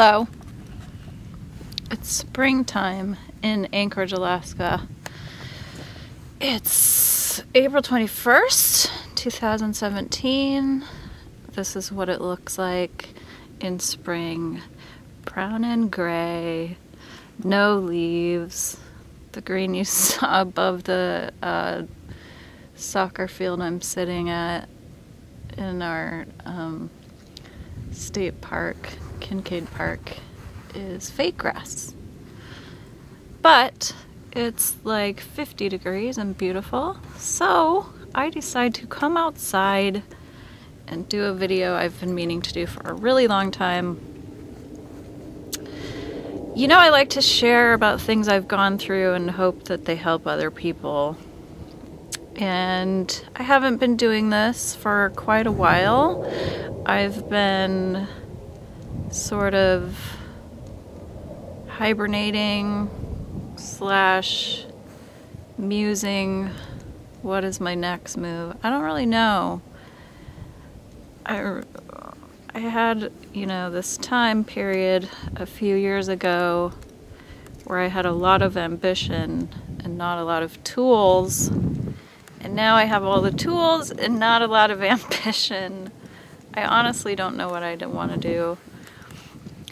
Hello. It's springtime in Anchorage, Alaska. It's April 21st, 2017. This is what it looks like in spring. Brown and gray, no leaves. The green you saw above the soccer field I'm sitting at in our state park, Kincaid Park, is fake grass. But it's like 50 degrees and beautiful, so I decide to come outside and do a video I've been meaning to do for a really long time. You know, I like to share about things I've gone through and hope that they help other people. And I haven't been doing this for quite a while. I've been sort of hibernating slash musing. What is my next move? I don't really know. I had, you know, this time period a few years ago where I had a lot of ambition and not a lot of tools. And now I have all the tools and not a lot of ambition. I honestly don't know what I want to do.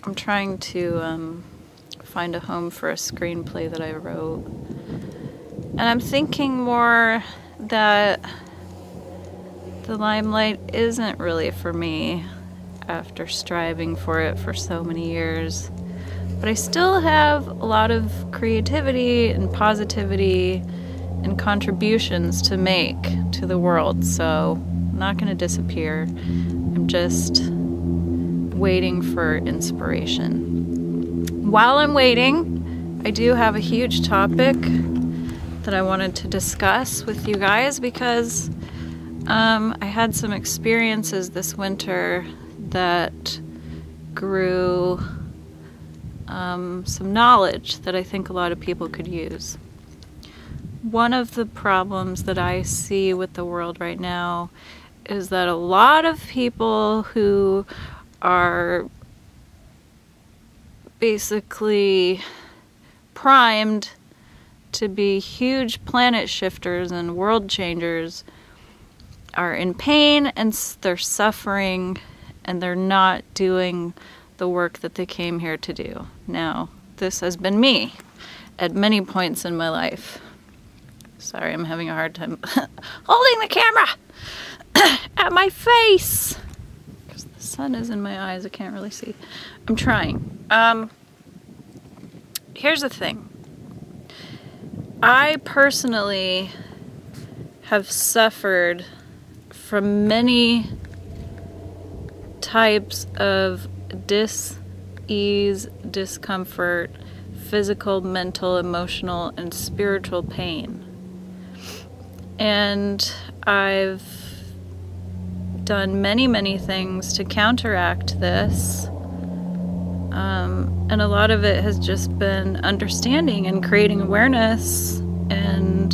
I'm trying to find a home for a screenplay that I wrote. And I'm thinking more that the limelight isn't really for me after striving for it for so many years. But I still have a lot of creativity and positivity and contributions to make to the world, so I'm not going to disappear. I'm just waiting for inspiration. While I'm waiting, I do have a huge topic that I wanted to discuss with you guys because I had some experiences this winter that grew some knowledge that I think a lot of people could use. One of the problems that I see with the world right now is that a lot of people who are basically primed to be huge planet shifters and world changers are in pain and they're suffering and they're not doing the work that they came here to do. Now, this has been me at many points in my life. Sorry, I'm having a hard time holding the camera at my face because the sun is in my eyes. I can't really see. I'm trying. Here's the thing. I personally have suffered from many types of dis-ease, discomfort, physical, mental, emotional, and spiritual pain. And I've done many things to counteract this. And a lot of it has just been understanding and creating awareness and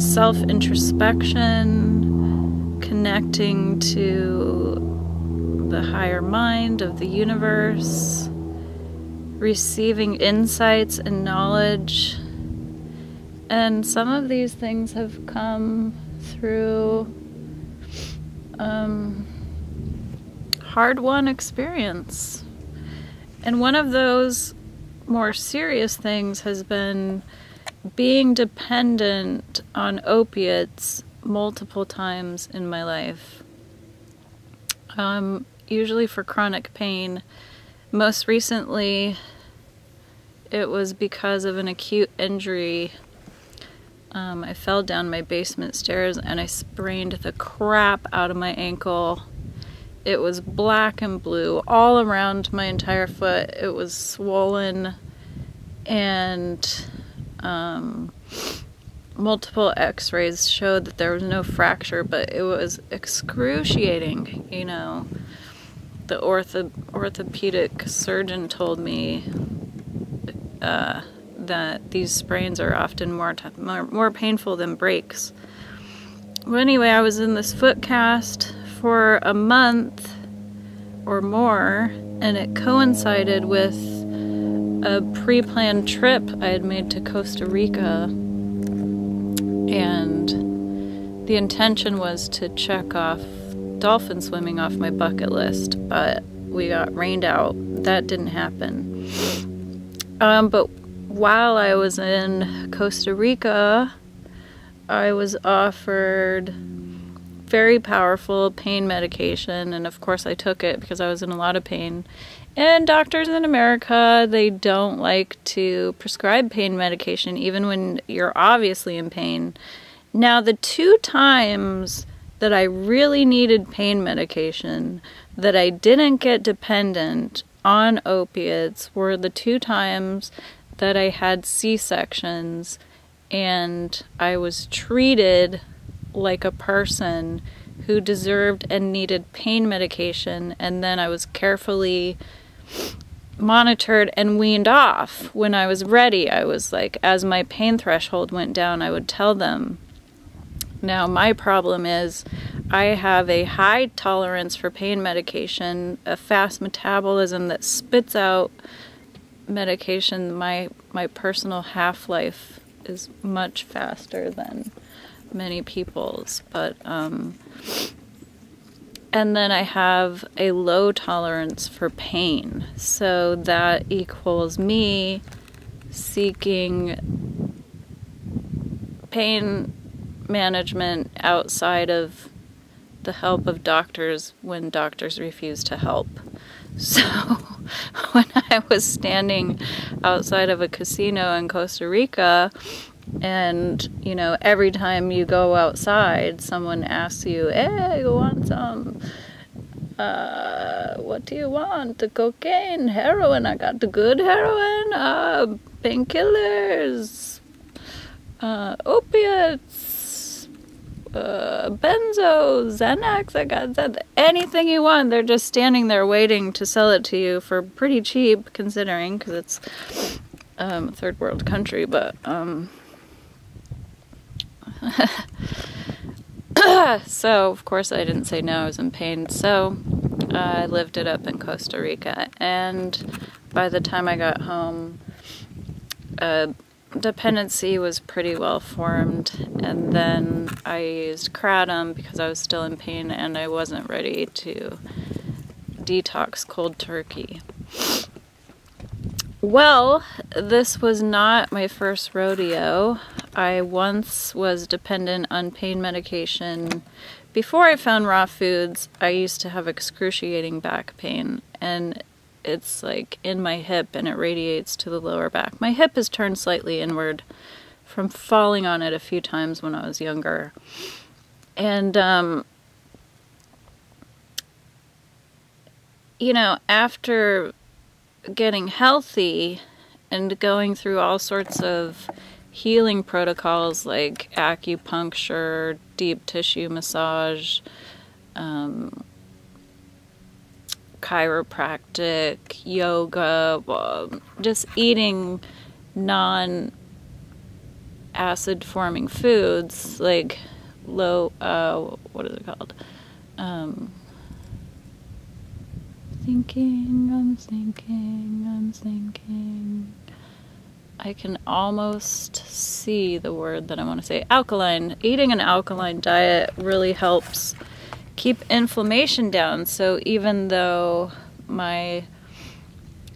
self-introspection, connecting to the higher mind of the universe, receiving insights and knowledge. And some of these things have come through hard-won experience. And one of those more serious things has been being dependent on opiates multiple times in my life. Usually for chronic pain. Most recently, it was because of an acute injury. I fell down my basement stairs and I sprained the crap out of my ankle. It was black and blue all around my entire foot. It was swollen and multiple x-rays showed that there was no fracture, but it was excruciating. You know, the orthopedic surgeon told me that these sprains are often more painful than breaks. Well, anyway, I was in this foot cast for a month or more, and it coincided with a pre-planned trip I had made to Costa Rica, and the intention was to check off dolphin swimming off my bucket list, but we got rained out. That didn't happen. But while I was in Costa Rica, I was offered very powerful pain medication, and of course I took it because I was in a lot of pain. And doctors in America, they don't like to prescribe pain medication even when you're obviously in pain. Now, the 2 times that I really needed pain medication, that I didn't get dependent on opiates, were the 2 times that I had C-sections and I was treated like a person who deserved and needed pain medication, and then I was carefully monitored and weaned off when I was ready. I was like, as my pain threshold went down, I would tell them. Now, my problem is I have a high tolerance for pain medication, a fast metabolism that spits out medication. My personal half-life is much faster than many people's, but and then I have a low tolerance for pain, so that equals me seeking pain management outside of the help of doctors when doctors refuse to help. So when I was standing outside of a casino in Costa Rica, and, you know, every time you go outside, someone asks you, hey, you want some, what do you want? The cocaine, heroin, I got the good heroin, painkillers, opiates, benzos, Xanax, I got that, anything you want. They're just standing there waiting to sell it to you for pretty cheap, considering, because it's a third world country, but, so of course I didn't say no, I was in pain, so I lived it up in Costa Rica, and by the time I got home, dependency was pretty well formed, and then I used kratom because I was still in pain and I wasn't ready to detox cold turkey. Well, this was not my first rodeo. I once was dependent on pain medication. Before I found raw foods, I used to have excruciating back pain, and it's like in my hip and it radiates to the lower back. My hip is turned slightly inward from falling on it a few times when I was younger. And, you know, after getting healthy and going through all sorts of healing protocols like acupuncture, deep tissue massage, chiropractic, yoga, just eating non-acid forming foods like low, what is it called? I'm thinking. I can almost see the word that I want to say. Alkaline. Eating an alkaline diet really helps keep inflammation down. So even though my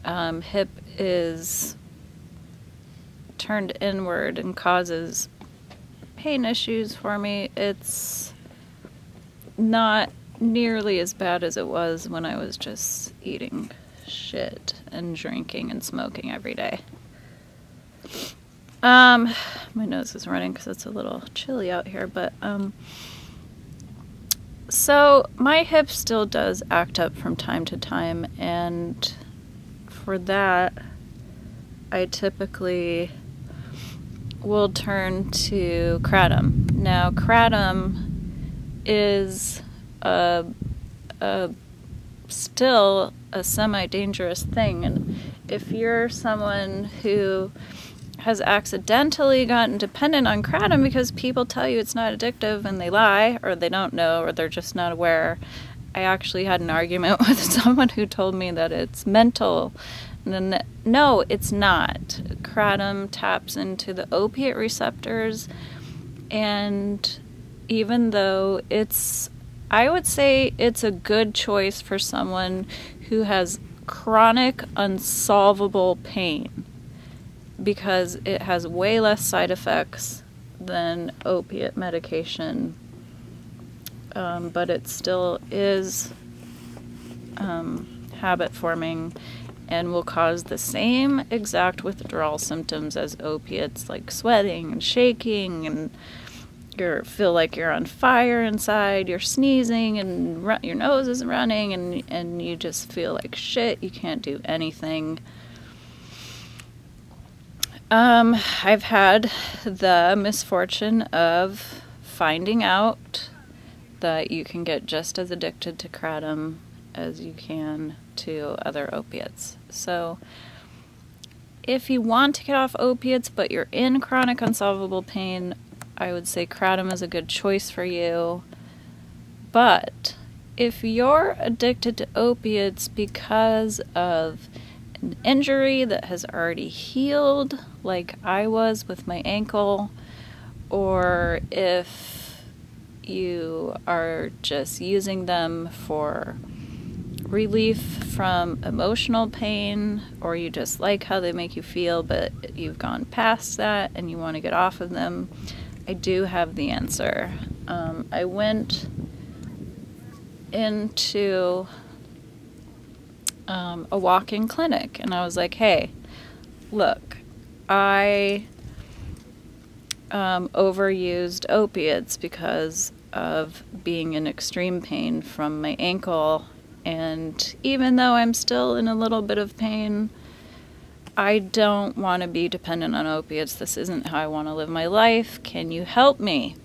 hip is turned inward and causes pain issues for me, it's not nearly as bad as it was when I was just eating shit and drinking and smoking every day. My nose is running because it's a little chilly out here, but so my hip still does act up from time to time, and for that I typically will turn to kratom. Now, kratom is still a semi-dangerous thing, and if you're someone who has accidentally gotten dependent on kratom because people tell you it's not addictive and they lie, or they don't know, or they're just not aware, I actually had an argument with someone who told me that it's mental. And then, no, it's not. Kratom taps into the opiate receptors, and even though I would say it's a good choice for someone who has chronic, unsolvable pain, because it has way less side effects than opiate medication, but it still is habit forming and will cause the same exact withdrawal symptoms as opiates, like sweating and shaking, and you feel like you're on fire inside, you're sneezing, and your nose is running, and you just feel like shit, you can't do anything. I've had the misfortune of finding out that you can get just as addicted to kratom as you can to other opiates. So if you want to get off opiates but you're in chronic unsolvable pain, I would say kratom is a good choice for you. But if you're addicted to opiates because of an injury that has already healed, like I was with my ankle, or if you are just using them for relief from emotional pain, or you just like how they make you feel but you've gone past that and you want to get off of them, I do have the answer. I went into a walk-in clinic and I was like, hey, look, I overused opiates because of being in extreme pain from my ankle, and even though I'm still in a little bit of pain, I don't want to be dependent on opiates. This isn't how I want to live my life. Can you help me?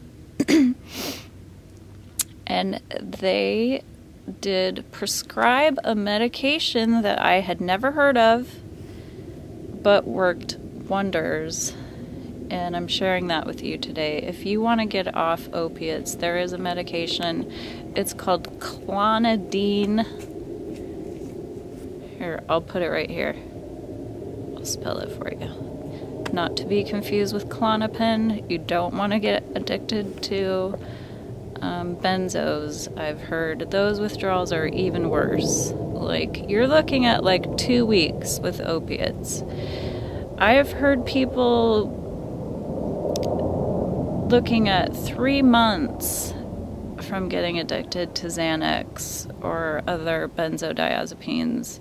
And they did prescribe a medication that I had never heard of, but worked wonders. And I'm sharing that with you today. If you want to get off opiates, there is a medication. It's called clonidine. Here, I'll put it right here. I'll spell it for you. Not to be confused with Klonopin. You don't want to get addicted to benzos. I've heard those withdrawals are even worse. Like, you're looking at like 2 weeks with opiates. I have heard people looking at 3 months from getting addicted to Xanax or other benzodiazepines,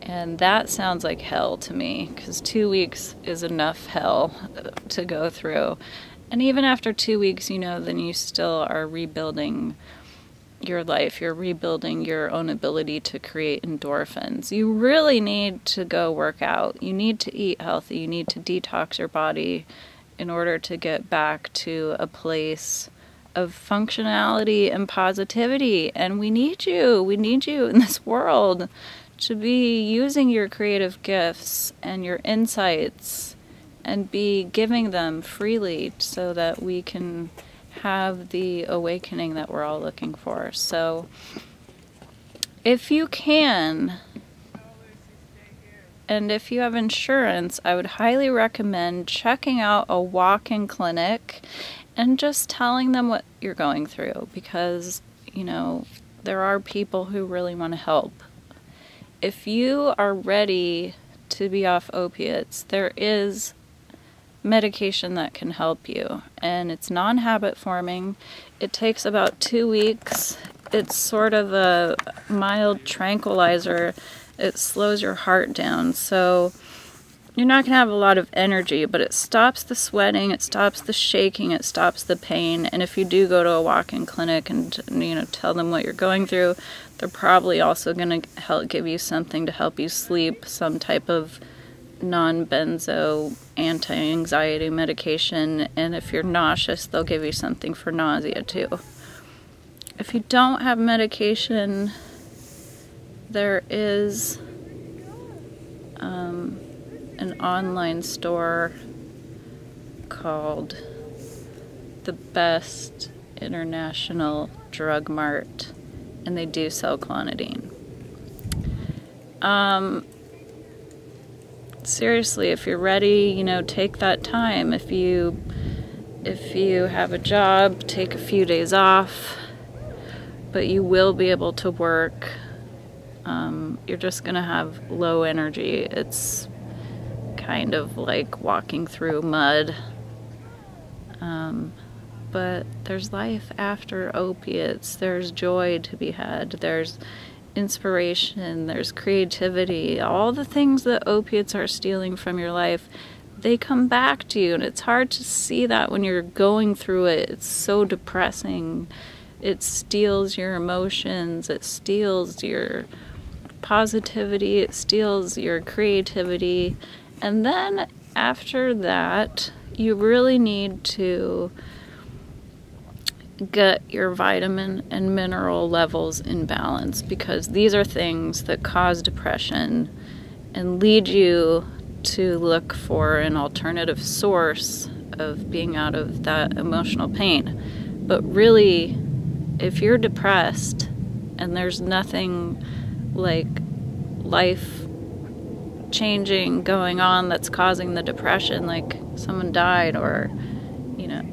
and that sounds like hell to me, because 2 weeks is enough hell to go through. And even after 2 weeks, then you still are rebuilding your life. You're rebuilding your own ability to create endorphins. You really need to go work out. You need to eat healthy. You need to detox your body in order to get back to a place of functionality and positivity. And we need you. We need you in this world to be using your creative gifts and your insights and be giving them freely so that we can have the awakening that we're all looking for. So if you can, and if you have insurance, I would highly recommend checking out a walk-in clinic and just telling them what you're going through, because, there are people who really want to help. If you are ready to be off opiates, there is medication that can help you, and it's non-habit forming. It takes about 2 weeks. It's sort of a mild tranquilizer. It slows your heart down, so you're not going to have a lot of energy, but it stops the sweating, it stops the shaking, it stops the pain. And if you do go to a walk-in clinic and tell them what you're going through, they're probably also going to help give you something to help you sleep, some type of non-benzo anti-anxiety medication. And if you're nauseous, they'll give you something for nausea too. If you don't have medication, there is an online store called the Best International Drug Mart, and they do sell clonidine. Seriously, if you're ready, you know, take that time. If you have a job, take a few days off, but you will be able to work. You're just gonna have low energy. It's kind of like walking through mud. But there's life after opiates. There's joy to be had. There's inspiration. There's creativity. All the things that opiates are stealing from your life, they come back to you. And it's hard to see that when you're going through it. It's so depressing. It steals your emotions. It steals your positivity. It steals your creativity. And then after that, you really need to get your vitamin and mineral levels in balance, because these are things that cause depression and lead you to look for an alternative source of being out of that emotional pain. But really, if you're depressed and there's nothing like life changing going on that's causing the depression, like someone died, or you know,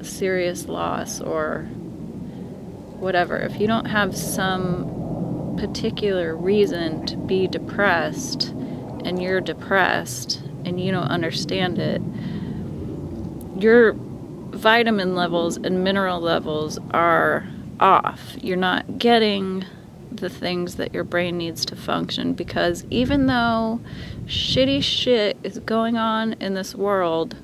serious loss or whatever, if you don't have some particular reason to be depressed and you're depressed and you don't understand it, your vitamin levels and mineral levels are off. You're not getting the things that your brain needs to function, because even though shitty shit is going on in this world,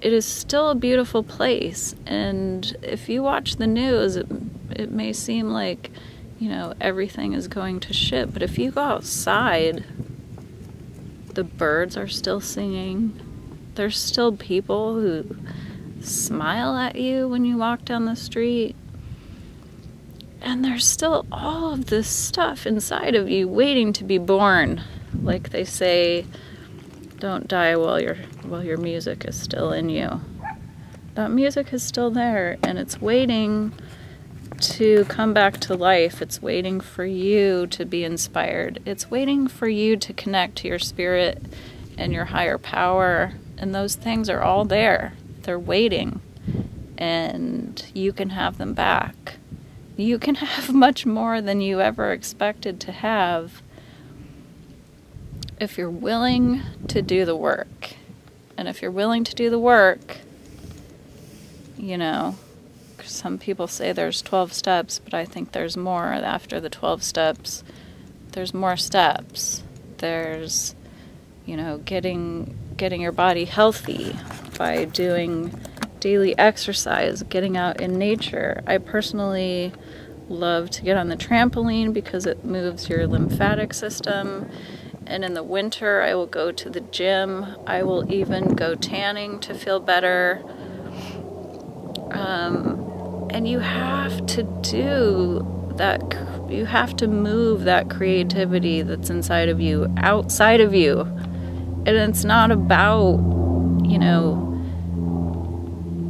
it is still a beautiful place. And if you watch the news, it may seem like, you know, everything is going to shit, but if you go outside, the birds are still singing. There's still people who smile at you when you walk down the street. And there's still all of this stuff inside of you waiting to be born. Like they say, don't die while your music is still in you. That music is still there, and it's waiting to come back to life. It's waiting for you to be inspired. It's waiting for you to connect to your spirit and your higher power. And those things are all there. They're waiting, and you can have them back. You can have much more than you ever expected to have if you're willing to do the work. And if you're willing to do the work, you know, some people say there's 12 steps, but I think there's more after the 12 steps. There's more steps. There's, you know, getting your body healthy by doing daily exercise, getting out in nature. I personally love to get on the trampoline because it moves your lymphatic system. And in the winter, I will go to the gym. I will even go tanning to feel better. And you have to do that. You have to move that creativity that's inside of you outside of you. And it's not about, you know,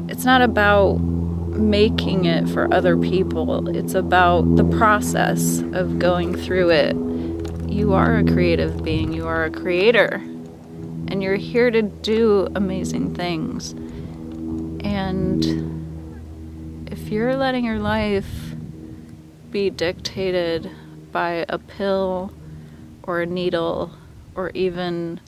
it's not about making it for other people. It's about the process of going through it. You are a creative being. You are a creator. And you're here to do amazing things. And if you're letting your life be dictated by a pill or a needle or even,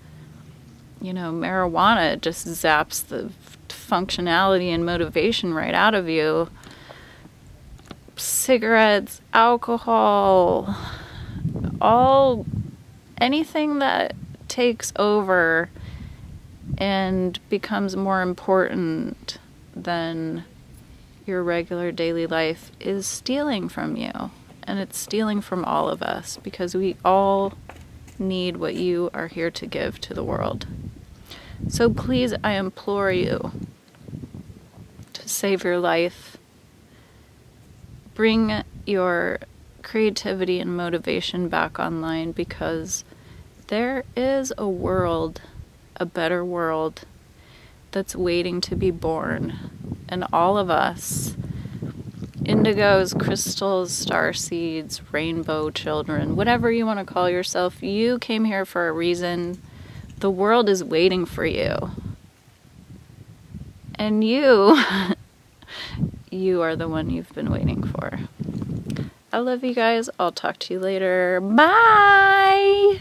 you know, marijuana, it just zaps the functionality and motivation right out of you. Cigarettes, alcohol, anything that takes over and becomes more important than your regular daily life is stealing from you. And it's stealing from all of us, because we all need what you are here to give to the world. So please, I implore you to save your life. Bring your creativity and motivation back online, because there is a world, a better world, that's waiting to be born. And all of us indigos, crystals, star seeds, rainbow children, whatever you want to call yourself, you came here for a reason. The world is waiting for you. And you, you are the one you've been waiting for. I love you guys. I'll talk to you later. Bye!